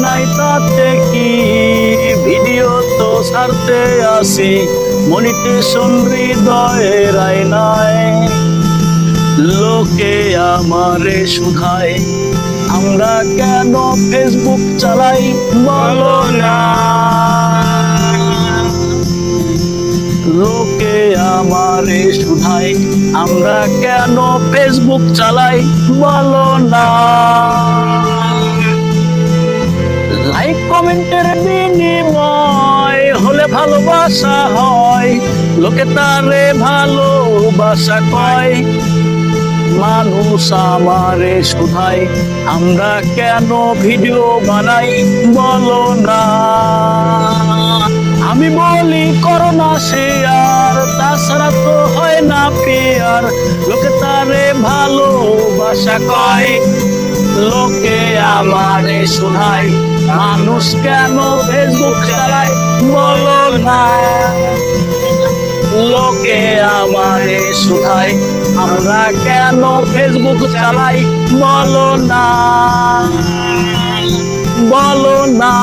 নাই তাতে কি, ভিডিও তো ছাড়তে আসি, মনিটেশন হৃদয়ের আয়নায়। লোকে আমারে শুধায় আমরা কেন ফেসবুক চালাই, বলো না। লোকে আমারে শুধায় আমরা কেন ফেসবুক চালাই, বলো না। লাইক কমেন্টের বিনিময় হলে ভালোবাসা হয়, লোকে তারে ভালোবাসা কয়। মানুষ আমারে শুধায় আমরা কেন ভিডিও বানাই, বলো না। আমি বলি করোনা শেয়ার, তাছাড়া তো হয় না পেয়ার, লোকে তারে ভালোবাসা কয়। লোকে আমারে শুধায় মানুষ কেন ফেসবুক চালায়, বলো না। লোকে আমারে শুধায় আমরা কেন ফেসবুক চালাই, বলো না, বলো না।